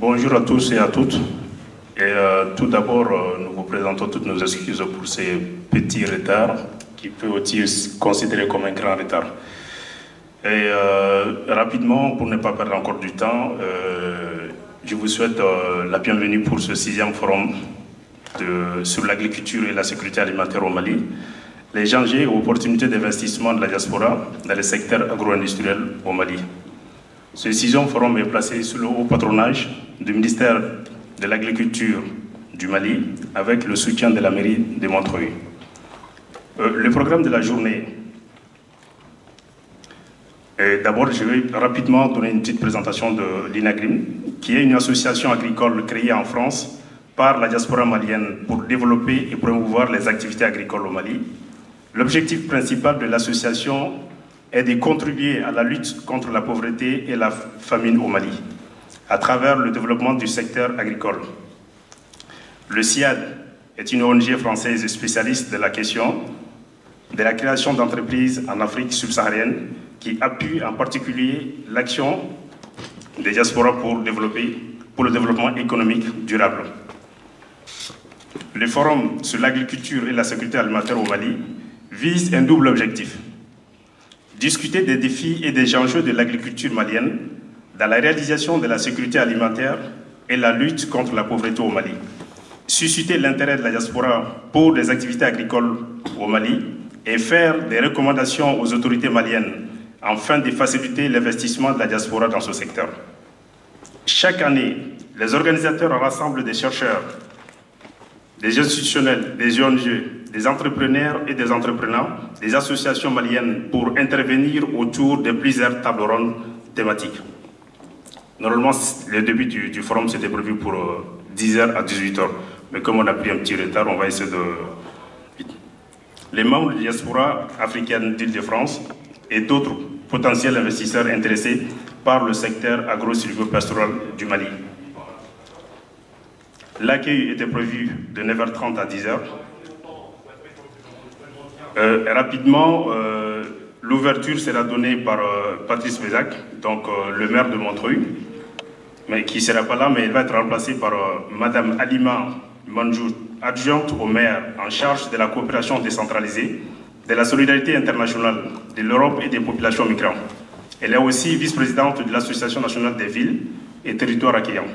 Bonjour à tous et à toutes. Et tout d'abord, nous vous présentons toutes nos excuses pour ces petits retards qui peuvent aussi être considérés comme un grand retard. Et rapidement, pour ne pas perdre encore du temps, je vous souhaite la bienvenue pour ce 6e forum sur l'agriculture et la sécurité alimentaire au Mali, les enjeux et opportunités d'investissement de la diaspora dans le secteur agro-industriel au Mali. Ce 6e forum est placé sous le haut patronage du ministère de l'Agriculture du Mali avec le soutien de la mairie de Montreuil. Le programme de la journée. D'abord, je vais rapidement donner une petite présentation de l'INAGRIM, qui est une association agricole créée en France par la diaspora malienne pour développer et promouvoir les activités agricoles au Mali. L'objectif principal de l'association est de contribuer à la lutte contre la pauvreté et la famine au Mali, à travers le développement du secteur agricole. Le CIAD est une ONG française spécialiste de la question de la création d'entreprises en Afrique subsaharienne qui appuie en particulier l'action des diasporas pour le développement économique durable. Le forum sur l'agriculture et la sécurité alimentaire au Mali vise un double objectif: discuter des défis et des enjeux de l'agriculture malienne dans la réalisation de la sécurité alimentaire et la lutte contre la pauvreté au Mali, susciter l'intérêt de la diaspora pour les activités agricoles au Mali et faire des recommandations aux autorités maliennes afin de faciliter l'investissement de la diaspora dans ce secteur. Chaque année, les organisateurs rassemblent des chercheurs, des institutionnels, des ONG, des entrepreneurs et des entrepreneurs, des associations maliennes pour intervenir autour de plusieurs tables rondes thématiques. Normalement, le début du forum, c'était prévu pour 10h à 18h. Mais comme on a pris un petit retard, on va essayer de... Les membres de la diaspora africaine d'Île-de-France et d'autres potentiels investisseurs intéressés par le secteur agro-silvopastoral du Mali. L'accueil était prévu de 9h30 à 10h. Rapidement, l'ouverture sera donnée par Patrice Bézac, donc le maire de Montreuil, mais qui ne sera pas là, mais il va être remplacé par Madame Alima Manjou, adjointe au maire en charge de la coopération décentralisée, de la solidarité internationale, de l'Europe et des populations migrantes. Elle est aussi vice-présidente de l'Association nationale des villes et territoires accueillants.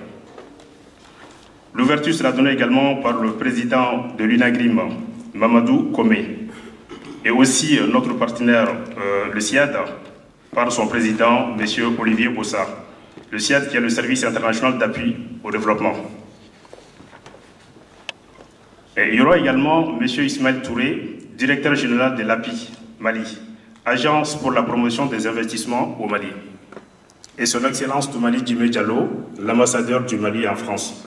L'ouverture sera donnée également par le président de l'UNAGRIM, Mamadou Komé, et aussi notre partenaire, le CIAD, par son président, M. Olivier Bossa. Le CIAD qui est le service international d'appui au développement. Et il y aura également M. Ismaël Touré, directeur général de l'API Mali, Agence pour la promotion des investissements au Mali. Et son Excellence du Mali, Djimé Diallo, l'ambassadeur du Mali en France.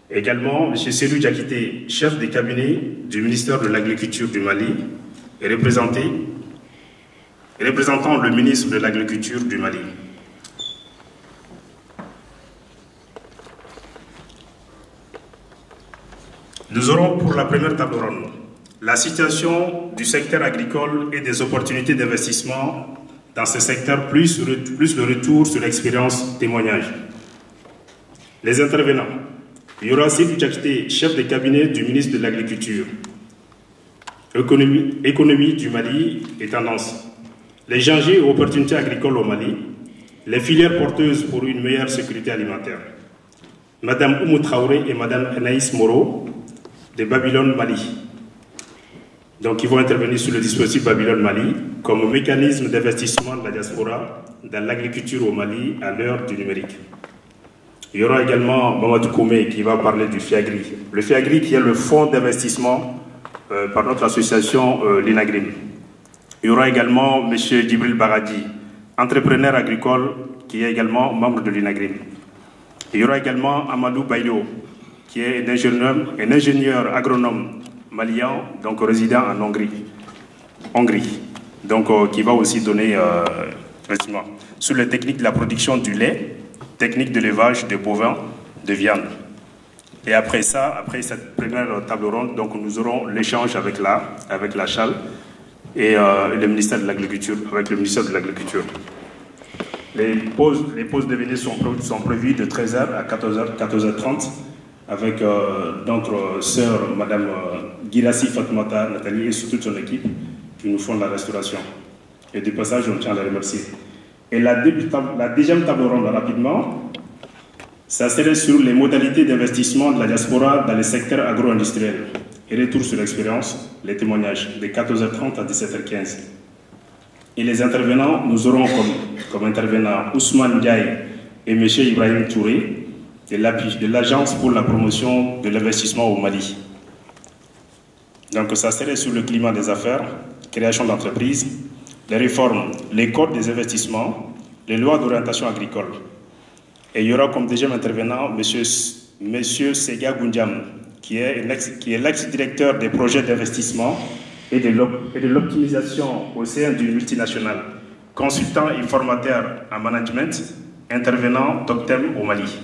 Également M. Selou Diakité, chef de cabinet du ministère de l'Agriculture du Mali, et représentant le ministre de l'Agriculture du Mali. Nous aurons pour la première table ronde la situation du secteur agricole et des opportunités d'investissement dans ce secteur, plus le retour sur l'expérience témoignage. Les intervenants. Il y aura Selou Diakité, chef de cabinet du ministre de l'Agriculture. Économie du Mali et tendance. Les enjeux et opportunités agricoles au Mali. Les filières porteuses pour une meilleure sécurité alimentaire. Madame Oumou Traoré et Madame Anaïs Moreau de Babylone Mali. Donc, ils vont intervenir sur le dispositif Babylone Mali comme mécanisme d'investissement de la diaspora dans l'agriculture au Mali à l'heure du numérique. Il y aura également Mamadou Koumé qui va parler du FIAGRI. Le FIAGRI qui est le fonds d'investissement par notre association l'INAGRIM. Il y aura également M. Djibril Baradi, entrepreneur agricole qui est également membre de l'INAGRIM. Il y aura également Amadou Bayo, qui est un ingénieur agronome malien, donc résident en Hongrie, donc qui va aussi donner sur les techniques de la production du lait, techniques de l'élevage de bovins, de viande. Et après ça, après cette première table ronde, donc nous aurons l'échange avec la CHAL et le ministère de l'Agriculture, avec le ministère de l'Agriculture. Les pauses déjeuner sont prévues de 13h à 14h30 avec notre sœur, Madame Girassi Fatmata Nathalie et toute son équipe qui nous font la restauration. Et du passage, on tient à les remercier. Et la deuxième table ronde, rapidement, ça serait sur les modalités d'investissement de la diaspora dans le secteur agro-industriel. Et retour sur l'expérience, les témoignages, de 14h30 à 17h15. Et les intervenants, nous aurons comme intervenants Ousmane Ndiaye et M. Ibrahim Touré, de l'Agence pour la promotion de l'investissement au Mali. Donc ça serait sur le climat des affaires, création d'entreprises, les réformes, les codes des investissements, les lois d'orientation agricole. Et il y aura comme deuxième intervenant M. Sega Goundiam, qui est l'ex-directeur des projets d'investissement et de l'optimisation au sein d'une multinationale, consultant et formateur en management, intervenant Toptem au Mali.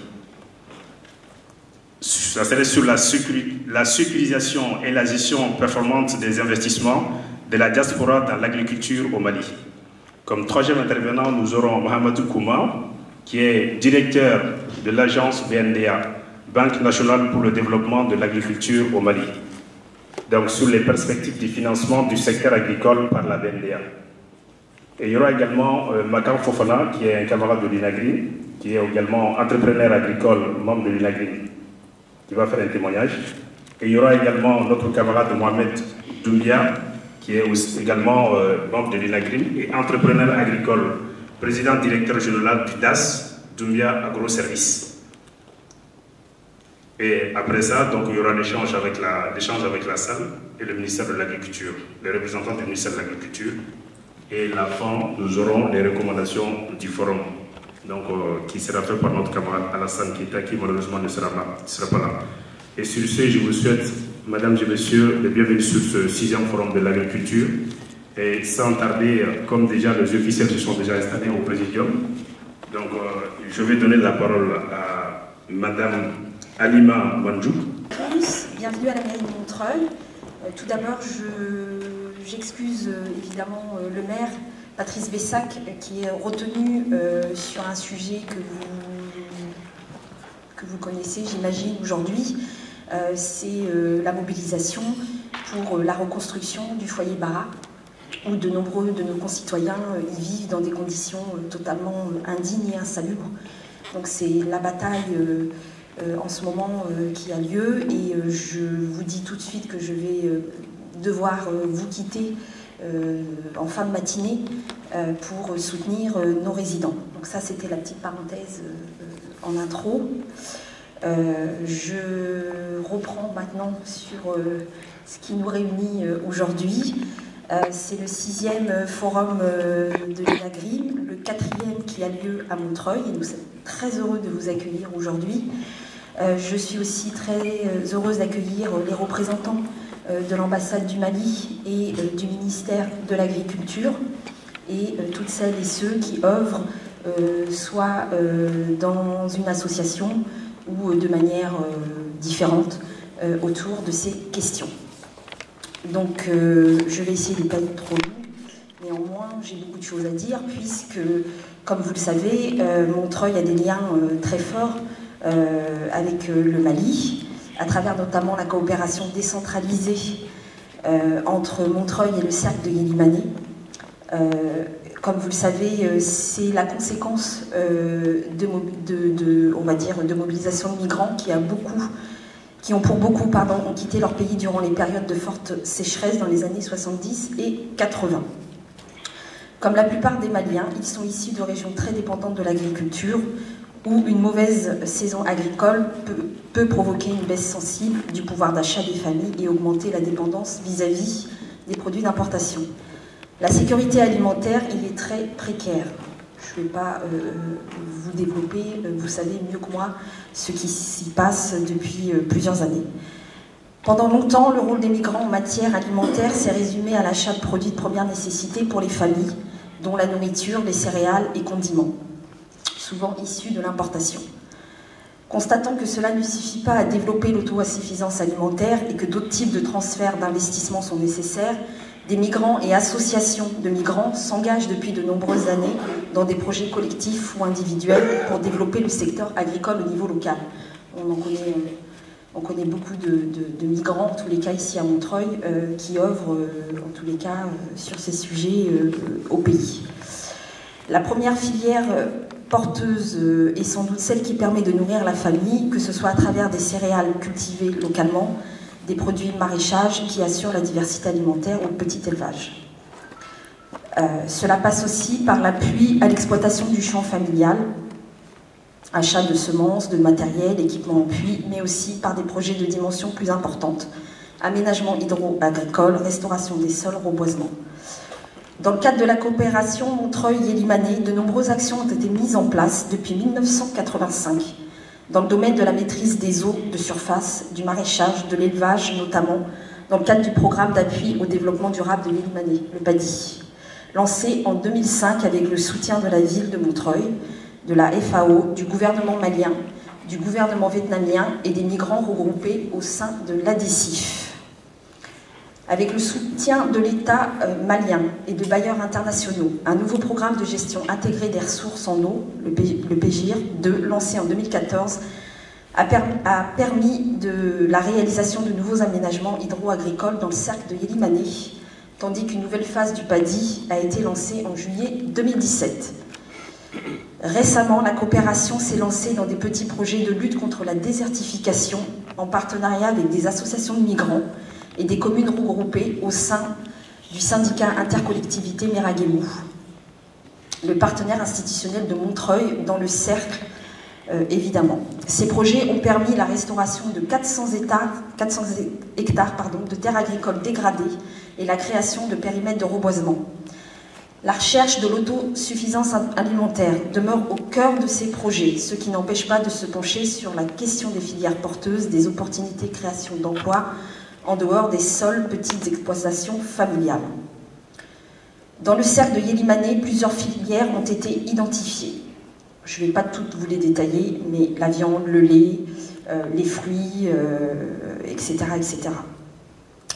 Ça serait sur la sécurisation et la gestion performante des investissements de la diaspora dans l'agriculture au Mali. Comme troisième intervenant, nous aurons Mohamedou Kouma, qui est directeur de l'agence BNDA, Banque nationale pour le développement de l'agriculture au Mali. Donc sur les perspectives du financement du secteur agricole par la BNDA. Et il y aura également Makar Fofana, qui est un camarade de l'INAGRI, qui est également entrepreneur agricole, membre de l'INAGRI, qui va faire un témoignage. Et il y aura également notre camarade Mohamed Doumbia, qui est aussi également membre de l'INAGRI et entrepreneur agricole, président directeur général du DAS, Doumbia Agro Service. Et après ça, donc, il y aura l'échange avec la salle et le ministère de l'Agriculture, les représentants du ministère de l'Agriculture. Et à la fin, nous aurons les recommandations du forum, donc, qui sera fait par notre camarade Alassane Keita, qui malheureusement ne sera pas là. Et sur ce, je vous souhaite, mesdames et messieurs, les bienvenus sur ce 6e forum de l'agriculture. Et sans tarder, comme déjà les officiels se sont déjà installés au présidium, donc je vais donner la parole à madame Alima Mandjouk. Bienvenue à la mairie de Montreuil. Tout d'abord, j'excuse évidemment le maire, Patrice Bessac, qui est retenu sur un sujet que vous connaissez, j'imagine, aujourd'hui. C'est la mobilisation pour la reconstruction du foyer Bara, où de nombreux de nos concitoyens y vivent dans des conditions totalement indignes et insalubres. Donc c'est la bataille en ce moment qui a lieu, et je vous dis tout de suite que je vais devoir vous quitter en fin de matinée pour soutenir nos résidents. Donc ça, c'était la petite parenthèse en intro. Je reprends maintenant sur ce qui nous réunit aujourd'hui. C'est le 6e forum de l'INAGRI, le 4e qui a lieu à Montreuil, et nous sommes très heureux de vous accueillir aujourd'hui. Je suis aussi très heureuse d'accueillir les représentants de l'ambassade du Mali et du ministère de l'Agriculture, et toutes celles et ceux qui œuvrent soit dans une association ou de manière différente autour de ces questions. Donc je vais essayer de ne pas être trop long, néanmoins j'ai beaucoup de choses à dire puisque, comme vous le savez, Montreuil a des liens très forts avec le Mali, à travers notamment la coopération décentralisée entre Montreuil et le cercle de Yélimané. Comme vous le savez, c'est la conséquence on va dire, de mobilisation de migrants qui ont quitté leur pays durant les périodes de forte sécheresse dans les années 70 et 80. Comme la plupart des Maliens, ils sont issus de régions très dépendantes de l'agriculture, où une mauvaise saison agricole peut provoquer une baisse sensible du pouvoir d'achat des familles et augmenter la dépendance vis-à-vis des produits d'importation. La sécurité alimentaire, il est très précaire. Je ne vais pas vous développer, vous savez mieux que moi ce qui s'y passe depuis plusieurs années. Pendant longtemps, le rôle des migrants en matière alimentaire s'est résumé à l'achat de produits de première nécessité pour les familles, dont la nourriture, les céréales et condiments, souvent issus de l'importation. Constatant que cela ne suffit pas à développer l'autosuffisance alimentaire et que d'autres types de transferts d'investissement sont nécessaires, des migrants et associations de migrants s'engagent depuis de nombreuses années dans des projets collectifs ou individuels pour développer le secteur agricole au niveau local. On connaît beaucoup de migrants, en tous les cas ici à Montreuil, qui œuvrent, en tous les cas, sur ces sujets au pays. La première filière porteuse est sans doute celle qui permet de nourrir la famille, que ce soit à travers des céréales cultivées localement, des produits de maraîchage qui assurent la diversité alimentaire ou le petit élevage. Cela passe aussi par l'appui à l'exploitation du champ familial, achat de semences, de matériel, équipements en puits, mais aussi par des projets de dimension plus importante, aménagement hydro-agricole, restauration des sols, reboisement. Dans le cadre de la coopération Montreuil-Yélimanais, de nombreuses actions ont été mises en place depuis 1985, dans le domaine de la maîtrise des eaux de surface, du maraîchage, de l'élevage notamment, dans le cadre du programme d'appui au développement durable de Yélimanais, le PADI, lancé en 2005 avec le soutien de la ville de Montreuil, de la FAO, du gouvernement malien, du gouvernement vietnamien et des migrants regroupés au sein de l'ADECIF. Avec le soutien de l'État malien et de bailleurs internationaux, un nouveau programme de gestion intégrée des ressources en eau, le PGIR, lancé en 2014, a permis la réalisation de nouveaux aménagements hydro-agricoles dans le cercle de Yélimanais, tandis qu'une nouvelle phase du PADI a été lancée en juillet 2017. Récemment, la coopération s'est lancée dans des petits projets de lutte contre la désertification en partenariat avec des associations de migrants et des communes regroupées au sein du syndicat intercollectivité Meraguemou, le partenaire institutionnel de Montreuil dans le cercle, évidemment. Ces projets ont permis la restauration de 400 hectares de terres agricoles dégradées et la création de périmètres de reboisement. La recherche de l'autosuffisance alimentaire demeure au cœur de ces projets, ce qui n'empêche pas de se pencher sur la question des filières porteuses, des opportunités de création d'emplois en dehors des seules petites exploitations familiales. Dans le cercle de Yélimanais, plusieurs filières ont été identifiées. Je ne vais pas toutes vous les détailler, mais la viande, le lait, les fruits, etc., etc.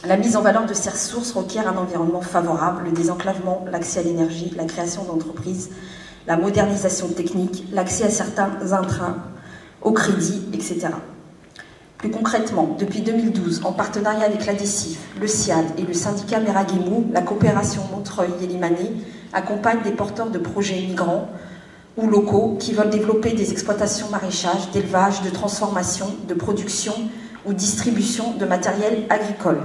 La mise en valeur de ces ressources requiert un environnement favorable, le désenclavement, l'accès à l'énergie, la création d'entreprises, la modernisation technique, l'accès à certains intrants, au crédit, etc. Plus concrètement, depuis 2012, en partenariat avec l'ADECIF, le SIAD et le syndicat Meraguemou, la coopération Montreuil-Yélimanais accompagne des porteurs de projets migrants ou locaux qui veulent développer des exploitations maraîchage, d'élevage, de transformation, de production ou distribution de matériel agricole.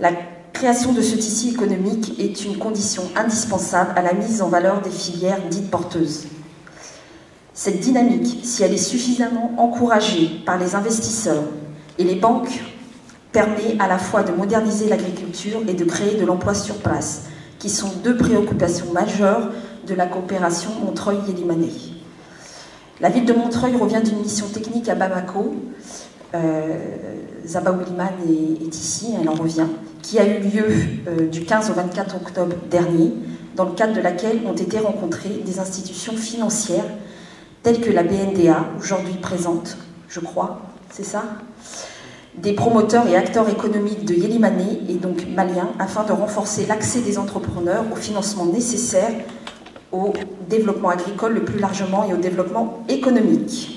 La création de ce tissu économique est une condition indispensable à la mise en valeur des filières dites porteuses. Cette dynamique, si elle est suffisamment encouragée par les investisseurs et les banques, permet à la fois de moderniser l'agriculture et de créer de l'emploi sur place, qui sont deux préoccupations majeures de la coopération Montreuil-Yélimanais. La ville de Montreuil revient d'une mission technique à Bamako. Zaba Ouliman est ici, elle en revient, qui a eu lieu du 15 au 24 octobre dernier, dans le cadre de laquelle ont été rencontrées des institutions financières telles que la BNDA, aujourd'hui présente, je crois, c'est ça, des promoteurs et acteurs économiques de Yélimanais et donc maliens, afin de renforcer l'accès des entrepreneurs au financement nécessaire au développement agricole le plus largement et au développement économique.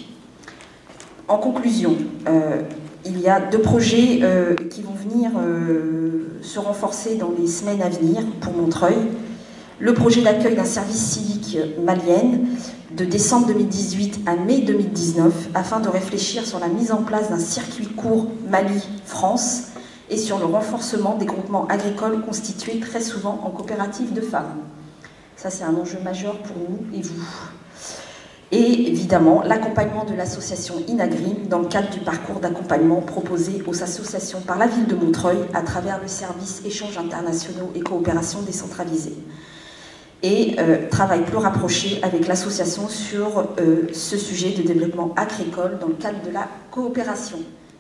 En conclusion, il y a deux projets qui vont venir se renforcer dans les semaines à venir pour Montreuil. Le projet d'accueil d'un service civique malien de décembre 2018 à mai 2019 afin de réfléchir sur la mise en place d'un circuit court Mali-France et sur le renforcement des groupements agricoles constitués très souvent en coopératives de femmes. Ça, c'est un enjeu majeur pour nous et vous. Et évidemment, l'accompagnement de l'association Inagrim dans le cadre du parcours d'accompagnement proposé aux associations par la ville de Montreuil à travers le service échanges internationaux et coopération décentralisée. Et travail plus rapproché avec l'association sur ce sujet de développement agricole dans le cadre de la coopération.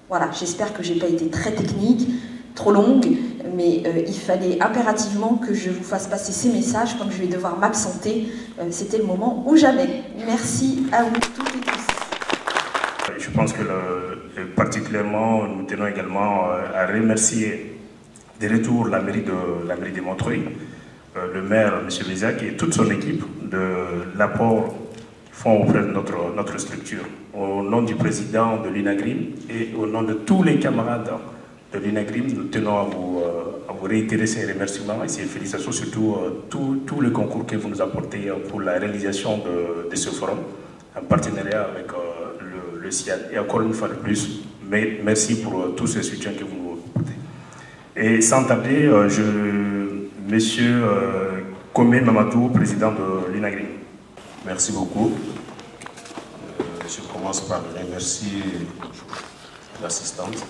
Voilà, j'espère que je n'ai pas été très technique, trop longue, mais il fallait impérativement que je vous fasse passer ces messages, comme je vais devoir m'absenter, c'était le moment ou jamais. Merci à vous toutes et tous. Je pense que particulièrement, nous tenons également à remercier de retour la mairie de Montreuil, le maire, M. Béziac, et toute son équipe de l'apport font auprès de notre structure. Au nom du président de l'INAGRIM et au nom de tous les camarades de l'INAGRIM, nous tenons à vous réitérer ces remerciements et ces félicitations, surtout tout le concours que vous nous apportez pour la réalisation de ce forum, en partenariat avec le CIAD. Et encore une fois de plus, merci pour tout ce soutien que vous nous apportez. Et sans tarder, Monsieur Komé Mamadou, président de l'INAGRIM. Merci beaucoup. Je commence par remercier l'assistance,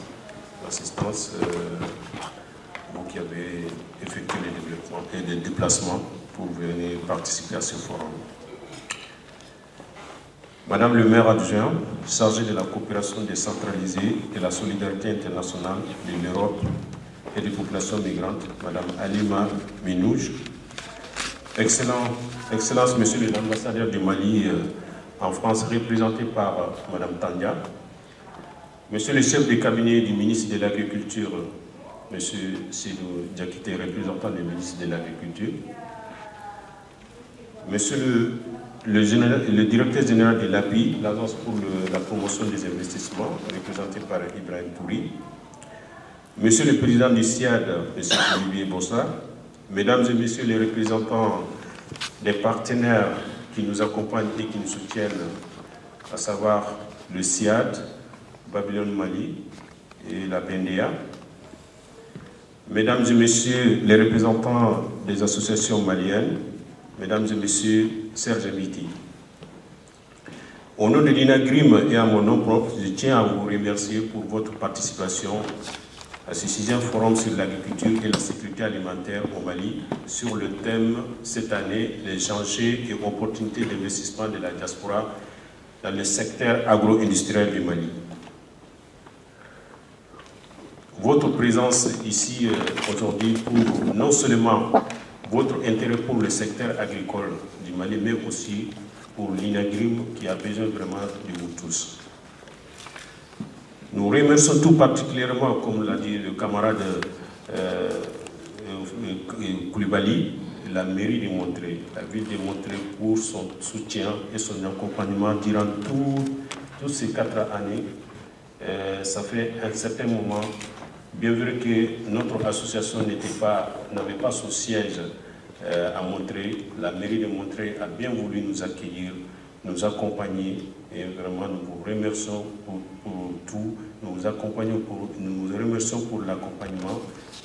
vous qui avez effectué les déplacements pour venir participer à ce forum. Madame le maire adjoint, chargée de la coopération décentralisée et de la solidarité internationale de l'Europe et des populations migrantes, Madame Alima Minouj, Excellence, Monsieur l'ambassadeur du Mali en France, représenté par Madame Tandia, Monsieur le chef de cabinet du ministre de l'Agriculture, Monsieur Sidou Diakité, représentant du ministre de l'Agriculture, Monsieur le directeur général de l'API, l'Agence pour la promotion des investissements, représenté par Ibrahim Touri, Monsieur le président du CIAD, Monsieur Olivier Bossa, Mesdames et Messieurs les représentants des partenaires qui nous accompagnent et qui nous soutiennent, à savoir le CIAD, Babylone Mali et la BNDA, Mesdames et Messieurs les représentants des associations maliennes, Mesdames et Messieurs, Serge Miti. Au nom de l'INAGRIM et à mon nom propre, je tiens à vous remercier pour votre participation à ce 6e forum sur l'agriculture et la sécurité alimentaire au Mali, sur le thème cette année, les enjeux et opportunités d'investissement de la diaspora dans le secteur agro-industriel du Mali. Votre présence ici aujourd'hui pour non seulement votre intérêt pour le secteur agricole du Mali, mais aussi pour l'INAGRIM qui a besoin vraiment de vous tous. Nous remercions tout particulièrement, comme l'a dit le camarade Koulibaly, la mairie de Montreuil, la ville de Montreuil pour son soutien et son accompagnement durant toutes ces 4 années. Ça fait un certain moment, bien vrai que notre association n'avait pas son siège à Montreuil, la mairie de Montreuil a bien voulu nous accueillir, nous accompagner, et vraiment nous vous remercions pour tout, nous vous remercions pour l'accompagnement,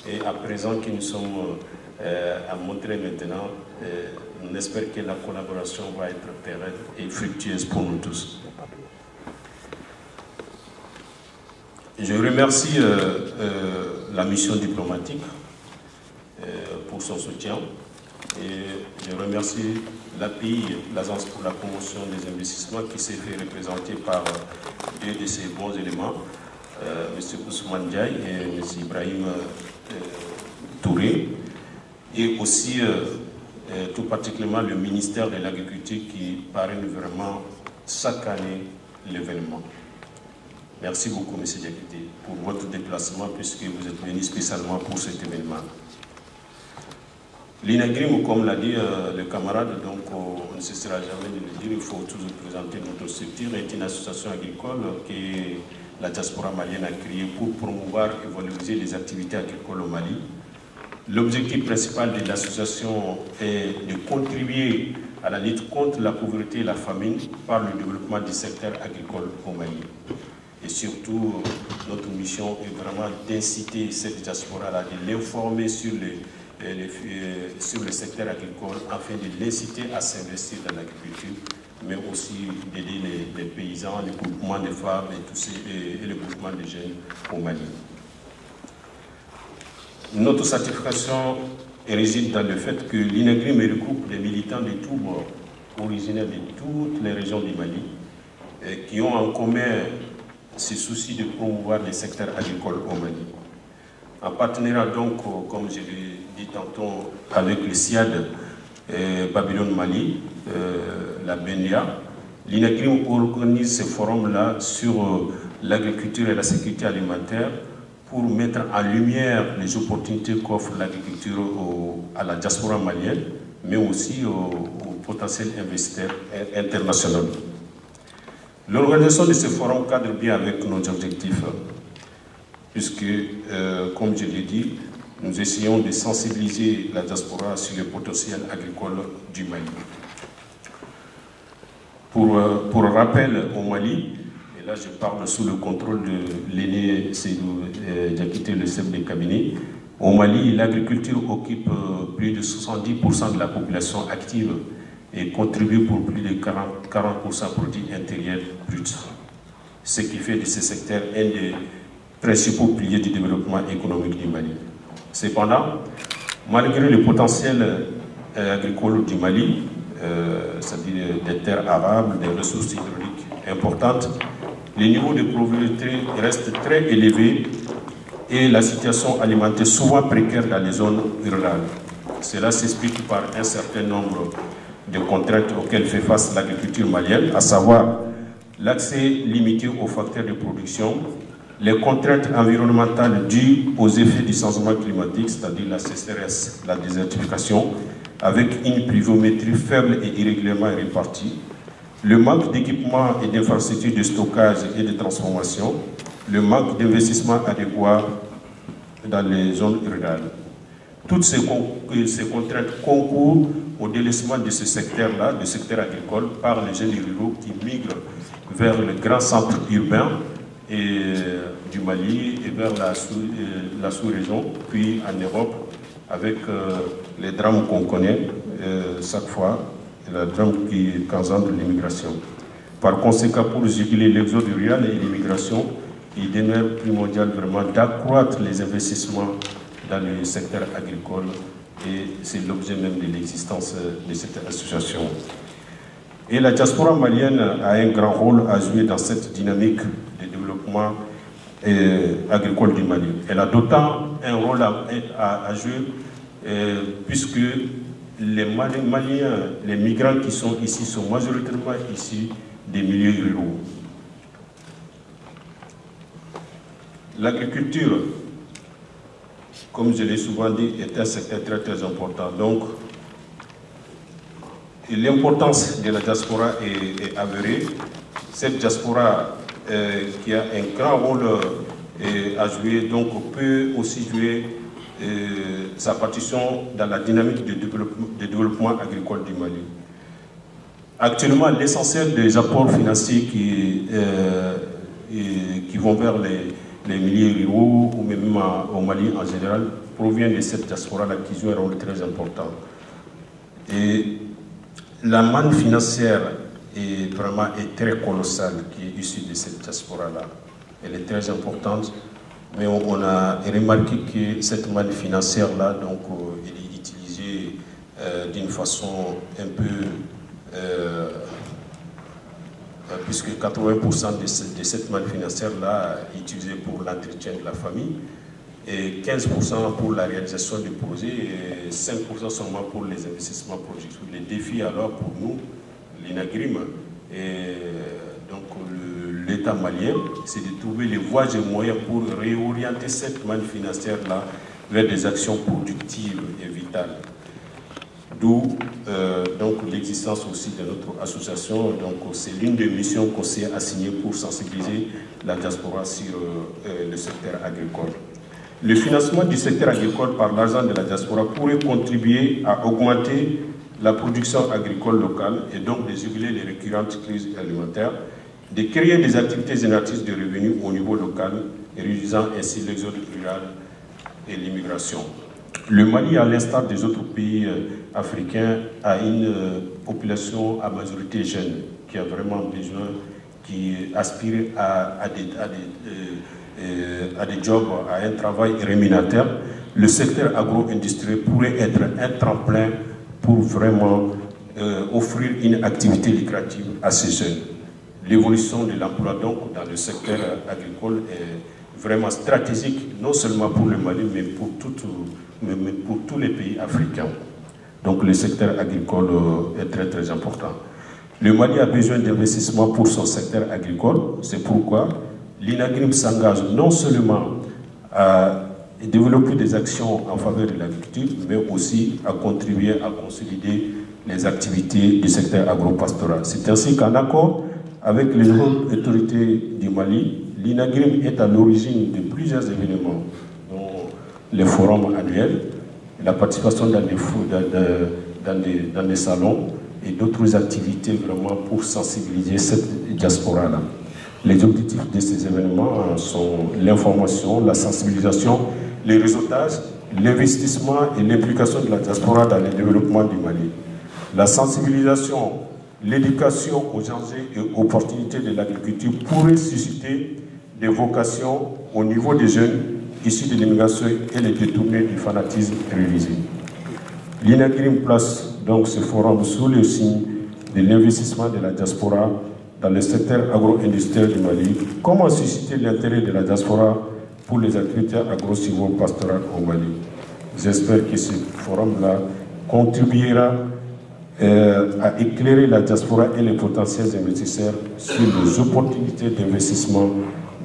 et à présent que nous sommes à Montreuil maintenant, on espère que la collaboration va être pérenne et fructueuse pour nous tous. Je remercie la mission diplomatique pour son soutien et je remercie l'API, l'Agence pour la promotion des investissements, qui s'est fait représenter par 2 de ses bons éléments, M. Ousmane Diaye et M. Ibrahim Touré, et aussi tout particulièrement le ministère de l'Agriculture qui parraine vraiment chaque année l'événement. Merci beaucoup, M. Diakité, pour votre déplacement, puisque vous êtes venu spécialement pour cet événement. L'INAGRIM, comme l'a dit le camarade, donc on ne cessera jamais de le dire, il faut toujours présenter notre structure, est une association agricole que la diaspora malienne a créée pour promouvoir et valoriser les activités agricoles au Mali. L'objectif principal de l'association est de contribuer à la lutte contre la pauvreté et la famine par le développement du secteur agricole au Mali. Et surtout, notre mission est vraiment d'inciter cette diaspora-là, de l'informer sur le secteur agricole afin de l'inciter à s'investir dans l'agriculture, mais aussi d'aider les paysans, les groupements de femmes et les groupements de jeunes au Mali. Notre certification réside dans le fait que l'INAGRIM regroupe des militants de tous bords, originaires de toutes les régions du Mali, qui ont en commun ce souci de promouvoir les secteurs agricoles au Mali. En partenariat donc, comme je l'ai dit tantôt, avec le CIAD, Babylone Mali, la BNDA, l'INAGRIM organise ce forum-là sur l'agriculture et la sécurité alimentaire pour mettre en lumière les opportunités qu'offre l'agriculture à la diaspora malienne, mais aussi aux potentiels investisseurs internationaux. L'organisation de ce forum cadre bien avec nos objectifs, puisque, comme je l'ai dit, nous essayons de sensibiliser la diaspora sur le potentiel agricole du Mali. Pour rappel, au Mali, et là je parle sous le contrôle de l'aîné Seydou Diakité, le chef de cabinet, au Mali, l'agriculture occupe plus de 70% de la population active et contribue pour plus de 40% produit intérieur brut, ce qui fait de ce secteur un des principaux piliers du développement économique du Mali. Cependant, malgré le potentiel agricole du Mali, c'est-à-dire des terres arables, des ressources hydrauliques importantes, le niveau de pauvreté reste très élevé et la situation alimentaire souvent précaire dans les zones rurales. Cela s'explique par un certain nombre de contraintes auxquelles fait face l'agriculture malienne, à savoir l'accès limité aux facteurs de production, les contraintes environnementales dues aux effets du changement climatique, c'est-à-dire la sécheresse, la désertification, avec une pluviométrie faible et irrégulièrement répartie, le manque d'équipements et d'infrastructures de stockage et de transformation, le manque d'investissement adéquat dans les zones rurales. Toutes ces contraintes concourent au délaissement de ce secteur-là, du secteur agricole, par les jeunes ruraux qui migrent vers les grands centres urbains du Mali et vers la sous-région, puis en Europe, avec les drames qu'on connaît chaque fois, le drame qu'engendre l'immigration. Par conséquent, pour juguler l'exode rural et l'immigration, il demeure primordial vraiment d'accroître les investissements dans le secteur agricole et c'est l'objet même de l'existence de cette association. Et la diaspora malienne a un grand rôle à jouer dans cette dynamique de développement agricole du Mali. Elle a d'autant un rôle à jouer puisque les Maliens, les migrants qui sont ici sont majoritairement issus des milieux ruraux. L'agriculture, comme je l'ai souvent dit, est un secteur très très important. Donc, l'importance de la diaspora est avérée. Cette diaspora qui a un grand rôle à jouer, donc peut aussi jouer sa partition dans la dynamique de développement agricole du Mali. Actuellement, l'essentiel des apports financiers qui vont vers les milieux ruraux ou même au Mali en général provient de cette diaspora-là qui joue un rôle très important. Et la manne financière est très colossale qui est issue de cette diaspora-là. Elle est très importante. Mais on a remarqué que cette manne financière-là, donc, elle est utilisée d'une façon un peu... puisque 80% de cette manne financière-là est utilisée pour l'entretien de la famille, et 15% pour la réalisation des projets, et 5% seulement pour les investissements productifs. Les défis alors pour nous, l'INAGRIM, et donc l'État malien, c'est de trouver les voies et moyens pour réorienter cette manne financière-là vers des actions productives et vitales. D'où l'existence aussi de notre association. Donc c'est l'une des missions qu'on s'est assignée pour sensibiliser la diaspora sur le secteur agricole. Le financement du secteur agricole par l'argent de la diaspora pourrait contribuer à augmenter la production agricole locale et donc de juguler les récurrentes crises alimentaires, de créer des activités génératrices de revenus au niveau local, et réduisant ainsi l'exode rural et l'immigration. Le Mali, à l'instar des autres pays africains, a une population à majorité jeune qui a vraiment besoin, qui aspire à des jobs, à un travail rémunérateur. Le secteur agro-industriel pourrait être un tremplin pour vraiment offrir une activité lucrative à ces jeunes. L'évolution de l'emploi donc dans le secteur agricole est vraiment stratégique, non seulement pour le Mali, mais pour tous les pays africains. Donc le secteur agricole est très très important. Le Mali a besoin d'investissements pour son secteur agricole. C'est pourquoi l'INAGRIM s'engage non seulement à développer des actions en faveur de l'agriculture, mais aussi à contribuer à consolider les activités du secteur agropastoral. C'est ainsi qu'en accord avec les autorités du Mali, l'INAGRIM est à l'origine de plusieurs événements, dont les forums annuels, la participation dans des salons et d'autres activités vraiment pour sensibiliser cette diaspora-là. Les objectifs de ces événements sont l'information, la sensibilisation, les réseautages, l'investissement et l'implication de la diaspora dans le développement du Mali. La sensibilisation, l'éducation aux enjeux et opportunités de l'agriculture pourrait susciter des vocations au niveau des jeunes issus de l'immigration et les détourner du fanatisme religieux. L'INAGRIM place donc ce forum sous le signe de l'investissement de la diaspora dans le secteur agro-industriel du Mali. Comment susciter l'intérêt de la diaspora pour les activités agro-silvopastorales au Mali? J'espère que ce forum-là contribuera à éclairer la diaspora et les potentiels investisseurs sur les opportunités d'investissement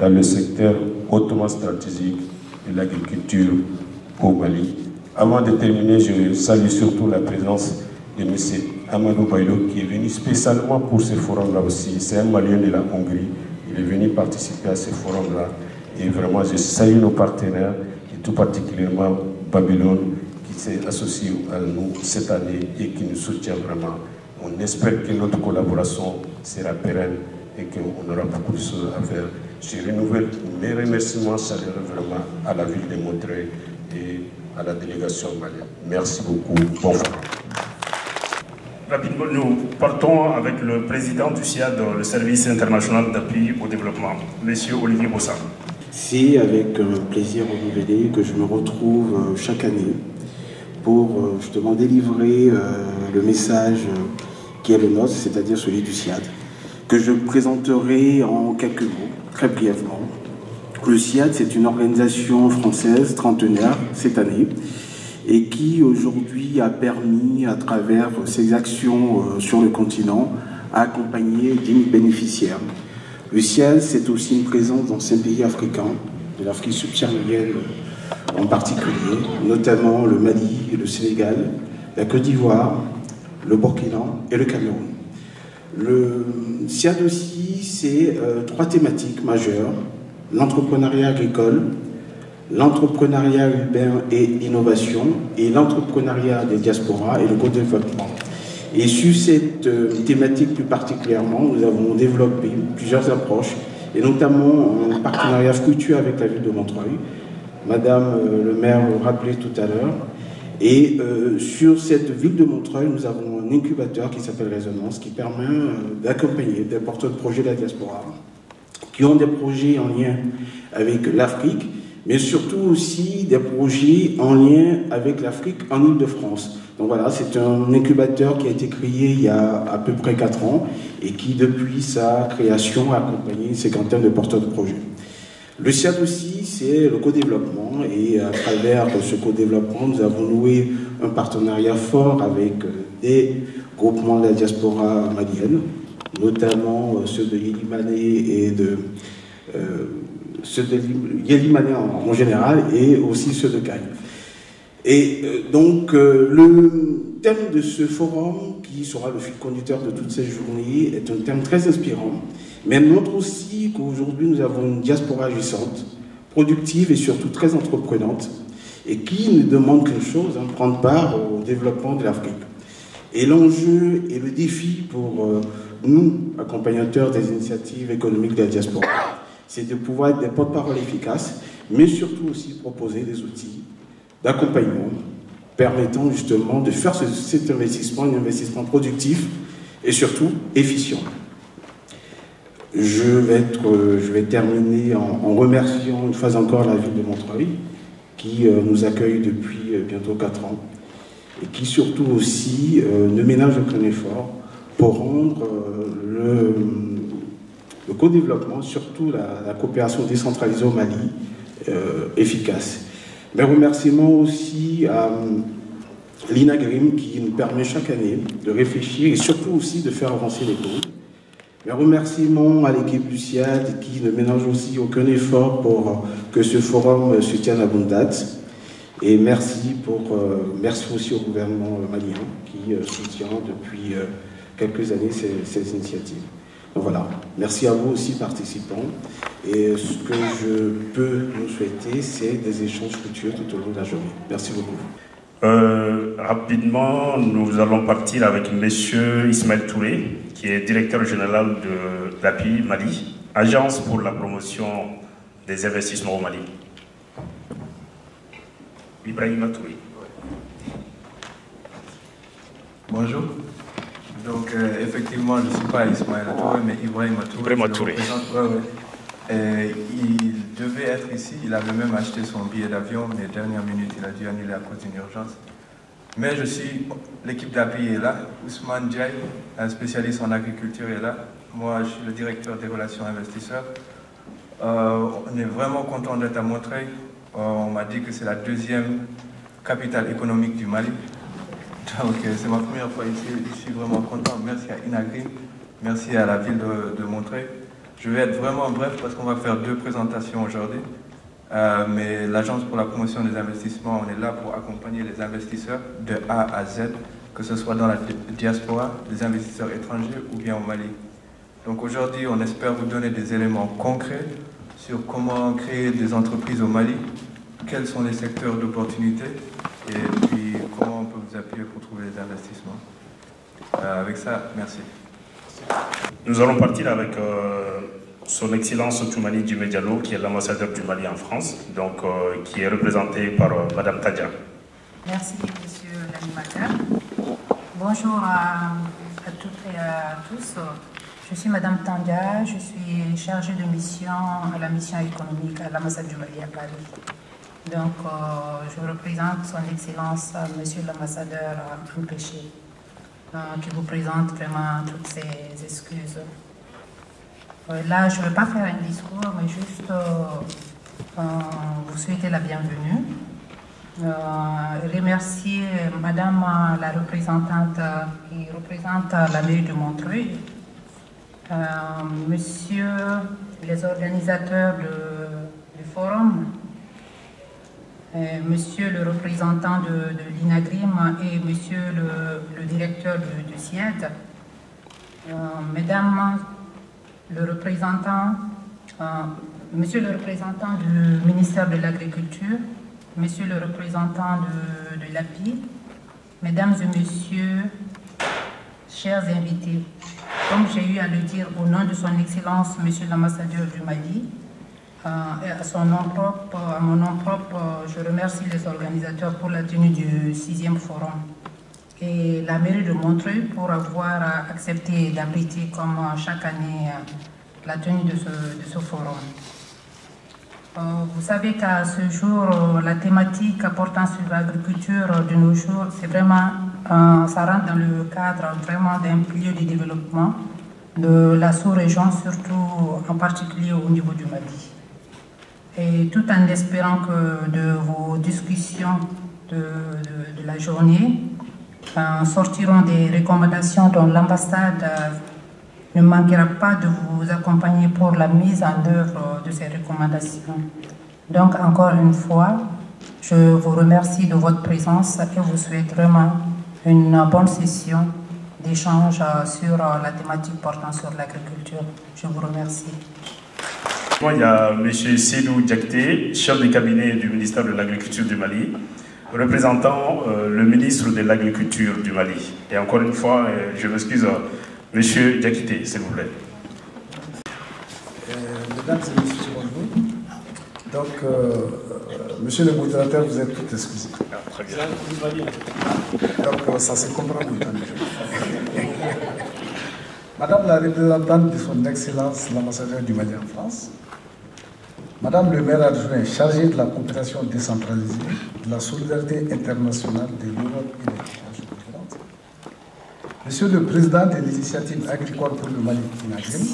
dans le secteur hautement stratégique de l'agriculture au Mali. Avant de terminer, je salue surtout la présence de M. Amadou Bailo qui est venu spécialement pour ce forum-là aussi. C'est un Malien de la Hongrie. Il est venu participer à ce forum-là. Et vraiment, je salue nos partenaires et tout particulièrement Babylone qui s'est associé à nous cette année et qui nous soutient vraiment. On espère que notre collaboration sera pérenne et qu'on aura beaucoup de choses à faire. Je renouvelle mes remerciements chaleureux vraiment à la ville de Montreuil et à la délégation malienne. Merci beaucoup. Bon forum. Rapidement, nous partons avec le président du SIAD, le Service international d'appui au développement, M. Olivier Bossa. C'est avec un plaisir renouvelé que je me retrouve chaque année pour justement délivrer le message qui est le nôtre, c'est-à-dire celui du SIAD, que je présenterai en quelques mots, très brièvement. Le SIAD, c'est une organisation française trentenaire cette année et qui aujourd'hui a permis, à travers ses actions sur le continent, à accompagner 10 000 bénéficiaires. Le SIAD, c'est aussi une présence dans 5 pays africains, de l'Afrique subsaharienne en particulier, notamment le Mali, le Sénégal, la Côte d'Ivoire, le Burkina et le Cameroun. Le SIAD aussi, c'est 3 thématiques majeures: l'entrepreneuriat agricole, l'entrepreneuriat urbain et l'innovation, et l'entrepreneuriat des diasporas et le co-développement. Et sur cette thématique plus particulièrement, nous avons développé plusieurs approches, et notamment un partenariat fructueux avec la ville de Montreuil. Madame le maire le rappelait tout à l'heure. Et sur cette ville de Montreuil, nous avons un incubateur qui s'appelle Résonance, qui permet d'accompagner des porteurs de projets de la diaspora, qui ont des projets en lien avec l'Afrique, mais surtout aussi des projets en lien avec l'Afrique en Île-de-France. Donc voilà, c'est un incubateur qui a été créé il y a à peu près 4 ans et qui, depuis sa création, a accompagné une cinquantaine de porteurs de projets. Le SIAD aussi, c'est le co-développement, et à travers ce co-développement, nous avons noué un partenariat fort avec des groupements de la diaspora malienne, notamment ceux de Yélimané et ceux de Yélimané en général, et aussi ceux de Caille. Et donc, le thème de ce forum, qui sera le fil conducteur de toutes ces journées, est un thème très inspirant, mais montre aussi qu'aujourd'hui, nous avons une diaspora agissante, productive et surtout très entreprenante, et qui ne demande qu'une chose, prendre part au développement de l'Afrique. Et l'enjeu et le défi pour nous, accompagnateurs des initiatives économiques de la diaspora, c'est de pouvoir être des porte-parole efficaces, mais surtout aussi proposer des outils d'accompagnement permettant justement de faire cet investissement, un investissement productif et surtout efficient. Je vais terminer en remerciant une fois encore la ville de Montreuil qui nous accueille depuis bientôt 4 ans et qui surtout aussi ne ménage aucun effort pour rendre le co-développement, surtout la coopération décentralisée au Mali, efficace. Mes remerciements aussi à l'INAGRIM qui nous permet chaque année de réfléchir et surtout aussi de faire avancer les causes. Mes remerciements à l'équipe du SIAD qui ne ménage aussi aucun effort pour que ce forum se tienne à bonne date. Et merci aussi au gouvernement malien qui soutient depuis quelques années ces initiatives. Donc voilà, merci à vous aussi participants. Et ce que je peux nous souhaiter, c'est des échanges fructueux tout au long de la journée. Merci beaucoup. Rapidement, nous allons partir avec M. Ismaël Touré, qui est directeur général de l'API Mali, Agence pour la promotion des investissements au Mali. Ibrahima Touré. Bonjour. Donc, effectivement, je ne suis pas Ismaël Touré, mais Ibrahima Touré. Ibrahima Touré. Il devait être ici, il avait même acheté son billet d'avion, mais dernière minute, il a dû annuler à cause d'une urgence. Mais l'équipe d'API est là, Ousmane Diaye, un spécialiste en agriculture est là. Moi, je suis le directeur des relations investisseurs. On est vraiment content d'être à Montreuil. On m'a dit que c'est la deuxième capitale économique du Mali. Donc c'est ma première fois ici, je suis vraiment content. Merci à Inagrim, merci à la ville de Montreuil. Je vais être vraiment bref parce qu'on va faire 2 présentations aujourd'hui. Mais l'Agence pour la promotion des investissements, on est là pour accompagner les investisseurs de A à Z, que ce soit dans la diaspora, les investisseurs étrangers ou bien au Mali. Donc aujourd'hui, on espère vous donner des éléments concrets sur comment créer des entreprises au Mali, quels sont les secteurs d'opportunité et puis comment on peut vous appuyer pour trouver les investissements. Avec ça, merci. Nous allons partir avec son Excellence Toumani Djimé Diallo, qui est l'ambassadeur du Mali en France, donc qui est représenté par Madame Tadia. Merci, monsieur l'animateur. Bonjour à toutes et à tous. Je suis Madame Tandia, je suis chargée de mission à la mission économique à l'ambassade du Mali à Paris. Donc, je représente son Excellence, monsieur l'ambassadeur Mpéché, qui vous présente vraiment toutes ses excuses. Là, je ne vais pas faire un discours, mais juste vous souhaiter la bienvenue. Remercier Madame la représentante qui représente la mairie de Montreuil, Monsieur les organisateurs du forum, Monsieur le représentant de l'INAGRIM et Monsieur le directeur du CIED, Mesdames le représentant, Monsieur le représentant du ministère de l'Agriculture, Monsieur le représentant de l'API, Mesdames et Messieurs, chers invités, comme j'ai eu à le dire au nom de son Excellence, Monsieur l'ambassadeur du Mali, et à mon nom propre, je remercie les organisateurs pour la tenue du 6e forum et la mairie de Montreuil pour avoir accepté d'abriter comme chaque année la tenue de ce forum. Vous savez qu'à ce jour, la thématique portant sur l'agriculture de nos jours, c'est vraiment, ça rentre dans le cadre vraiment d'un pilier de développement de la sous-région, surtout en particulier au niveau du Mali. Et tout en espérant que de vos discussions de la journée sortiront des recommandations dont l'ambassade ne manquera pas de vous accompagner pour la mise en œuvre de ces recommandations. Donc, encore une fois, je vous remercie de votre présence et vous souhaite vraiment une bonne session d'échange sur la thématique portant sur l'agriculture. Je vous remercie. Il y a M. Seydou Diakité, chef de cabinet du ministère de l'Agriculture du Mali, représentant le ministre de l'Agriculture du Mali. Et encore une fois, je m'excuse, M. Diakité, s'il vous plaît. Mesdames et messieurs, bonjour. Donc, monsieur le modérateur, vous êtes tout excusé. Très bien. Donc, ça se comprend tout Madame la représentante de son Excellence, l'ambassadeur du Mali en France, Madame le maire adjoint chargé de la coopération décentralisée, de la solidarité internationale de l'Europe et des régions concurrentes, Monsieur le président de l'initiative agricole pour le Mali, INAGRIM,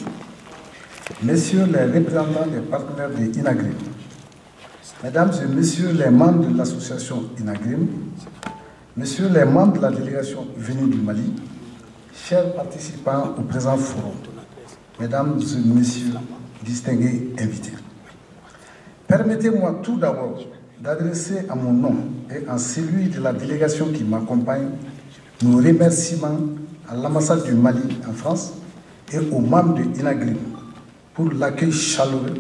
Messieurs les représentants des partenaires de INAGRIM, Mesdames et Messieurs les membres de l'association INAGRIM, Messieurs les membres de la délégation venue du Mali, chers participants au présent forum, Mesdames et Messieurs distingués invités. Permettez-moi tout d'abord d'adresser à mon nom et en celui de la délégation qui m'accompagne nos remerciements à l'ambassade du Mali en France et aux membres de INAGRIM pour l'accueil chaleureux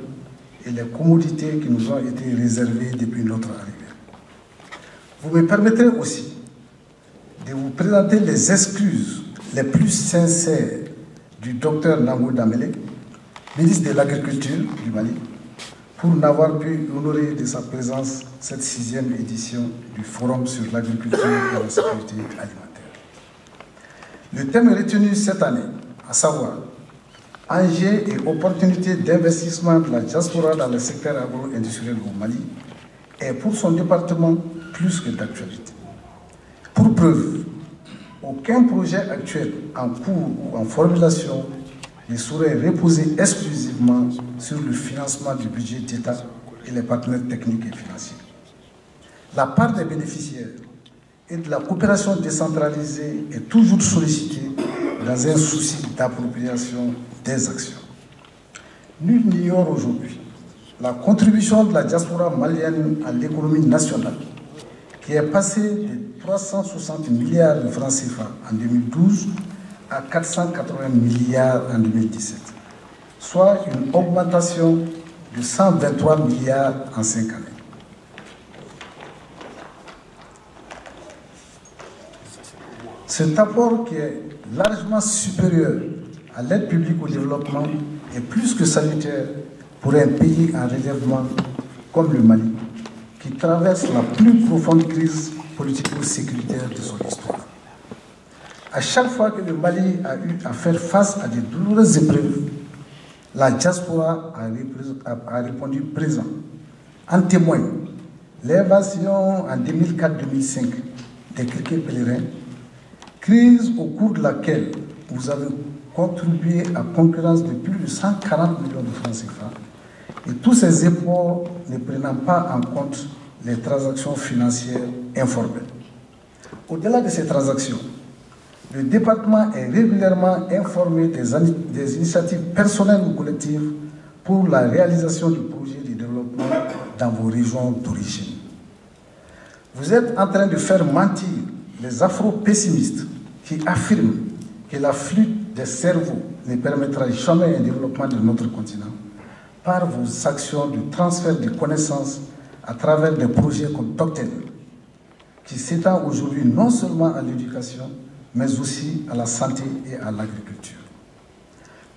et les commodités qui nous ont été réservées depuis notre arrivée. Vous me permettrez aussi de vous présenter les excuses les plus sincères du docteur Nango Dambélé, ministre de l'Agriculture du Mali, pour n'avoir pu honorer de sa présence cette 6e édition du Forum sur l'agriculture et la sécurité alimentaire. Le thème retenu cette année, à savoir enjeux et opportunités d'investissement de la diaspora dans le secteur agro-industriel au Mali, est pour son département plus que d'actualité. Pour preuve, aucun projet actuel en cours ou en formulation ne saurait reposer exclusivement sur le financement du budget d'État et les partenaires techniques et financiers. La part des bénéficiaires et de la coopération décentralisée est toujours sollicitée dans un souci d'appropriation des actions. Nul n'ignore aujourd'hui la contribution de la diaspora malienne à l'économie nationale, qui est passée de 360 milliards de francs CFA en 2012 à 480 milliards en 2017, soit une augmentation de 123 milliards en 5 années. Cet apport, qui est largement supérieur à l'aide publique au développement, est plus que salutaire pour un pays en relèvement comme le Mali, qui traverse la plus profonde crise politico-sécuritaire de son histoire. À chaque fois que le Mali a eu à faire face à de douloureuses épreuves, la diaspora a répondu présent. En témoigne l'invasion en 2004-2005 des criquets pèlerins, crise au cours de laquelle vous avez contribué à concurrence de plus de 140 millions de francs CFA, et tous ces efforts ne prenant pas en compte les transactions financières informelles. Au-delà de ces transactions, le département est régulièrement informé des initiatives personnelles ou collectives pour la réalisation du projet de développement dans vos régions d'origine. Vous êtes en train de faire mentir les afro-pessimistes qui affirment que la flûte des cerveaux ne permettra jamais un développement de notre continent par vos actions de transfert de connaissances à travers des projets comme Doctel, qui s'étend aujourd'hui non seulement à l'éducation, mais aussi à la santé et à l'agriculture.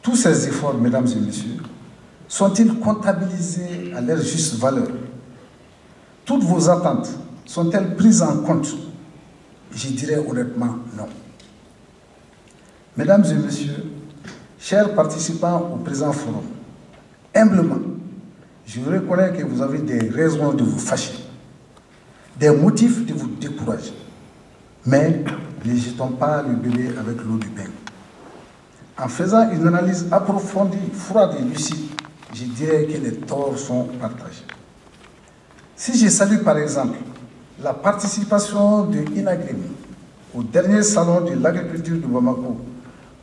Tous ces efforts, mesdames et messieurs, sont-ils comptabilisés à leur juste valeur? Toutes vos attentes sont-elles prises en compte? Je dirais honnêtement non. Mesdames et messieurs, chers participants au présent forum, humblement, je reconnais que vous avez des raisons de vous fâcher, des motifs de vous décourager. Mais ne jetons pas le bébé avec l'eau du bain. En faisant une analyse approfondie, froide et lucide, je dirais que les torts sont partagés. Si je salue par exemple la participation de INAGRIM au dernier salon de l'agriculture de Bamako,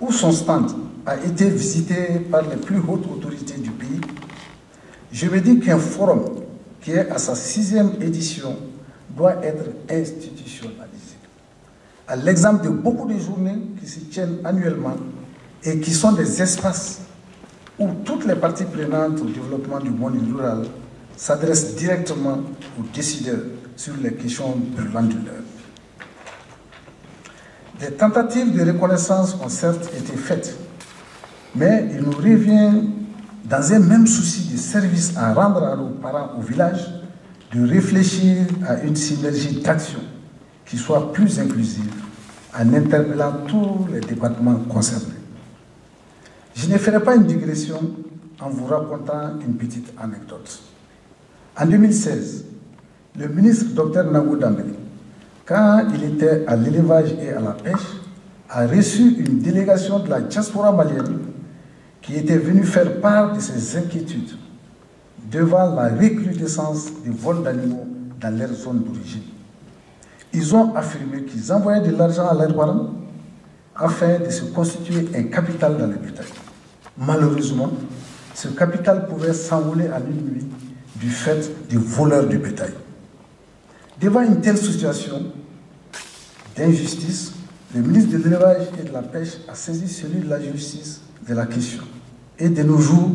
où son stand a été visité par les plus hautes autorités du pays, je me dis qu'un forum qui est à sa 6e édition doit être institutionnalisé. À l'exemple de beaucoup de journées qui se tiennent annuellement et qui sont des espaces où toutes les parties prenantes au développement du monde rural s'adressent directement aux décideurs sur les questions brûlantes de l'heure. Des tentatives de reconnaissance ont certes été faites, mais il nous revient, dans un même souci de service à rendre à nos parents au village, de réfléchir à une synergie d'action qui soit plus inclusive en interpellant tous les départements concernés. Je ne ferai pas une digression en vous racontant une petite anecdote. En 2016, le ministre Dr Nango Dambélé, quand il était à l'élevage et à la pêche, a reçu une délégation de la diaspora malienne qui était venue faire part de ses inquiétudes devant la recrudescence des vols d'animaux dans leur zone d'origine. Ils ont affirmé qu'ils envoyaient de l'argent à leurs parents afin de se constituer un capital dans le bétail. Malheureusement, ce capital pouvait s'envoler à une nuit du fait des voleurs du bétail. Devant une telle situation d'injustice, le ministre de l'Élevage et de la Pêche a saisi celui de la justice de la question. Et de nos jours,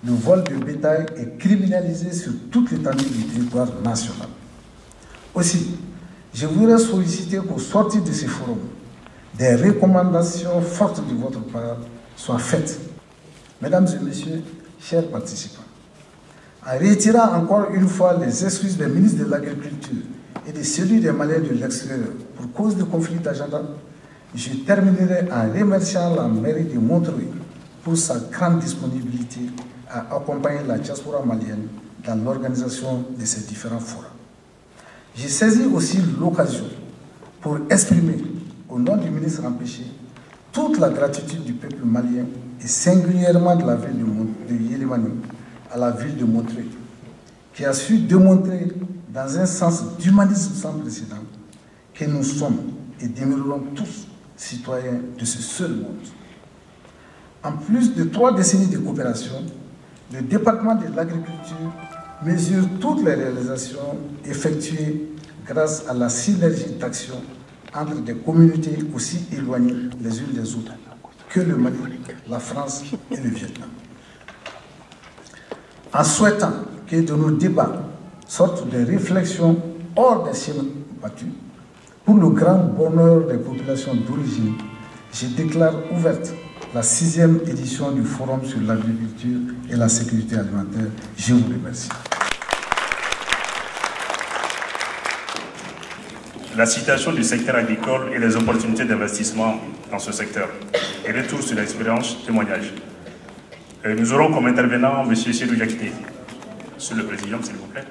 le vol de bétail est criminalisé sur toute l'étendue du territoire national. Aussi, je voudrais solliciter qu'au sortir de ces forums, des recommandations fortes de votre part soient faites. Mesdames et messieurs, chers participants, en retirant encore une fois les excuses des ministres de l'Agriculture et de celui des Maliens de l'extérieur pour cause de conflit d'agenda, je terminerai en remerciant la mairie de Montreuil pour sa grande disponibilité à accompagner la diaspora malienne dans l'organisation de ces différents forums. J'ai saisi aussi l'occasion pour exprimer, au nom du ministre empêché, toute la gratitude du peuple malien et singulièrement de la ville de Yélimani à la ville de Montreuil, qui a su démontrer dans un sens d'humanisme sans précédent que nous sommes et demeurerons tous citoyens de ce seul monde. En plus de 3 décennies de coopération, le département de l'agriculture mesure toutes les réalisations effectuées grâce à la synergie d'action entre des communautés aussi éloignées les unes des autres que le Mali, la France et le Vietnam. En souhaitant que de nos débats sortent des réflexions hors des scènes battues, pour le grand bonheur des populations d'origine, je déclare ouverte la 6e édition du Forum sur l'agriculture et la sécurité alimentaire. Je vous remercie. La situation du secteur agricole et les opportunités d'investissement dans ce secteur. Et retour sur l'expérience, témoignage. Nous aurons comme intervenant M. Seydou Diakité. Monsieur le Président, s'il vous plaît.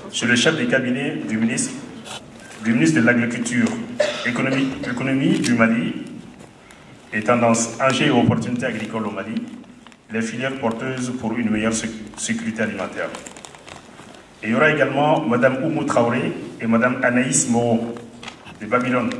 Monsieur le chef de cabinet du ministre de l'Agriculture, économie du Mali et tendance enjeux et opportunités agricoles au Mali, les filières porteuses pour une meilleure sécurité alimentaire. Et il y aura également Mme Oumou Traoré et Mme Anaïs Moreau de Babylone,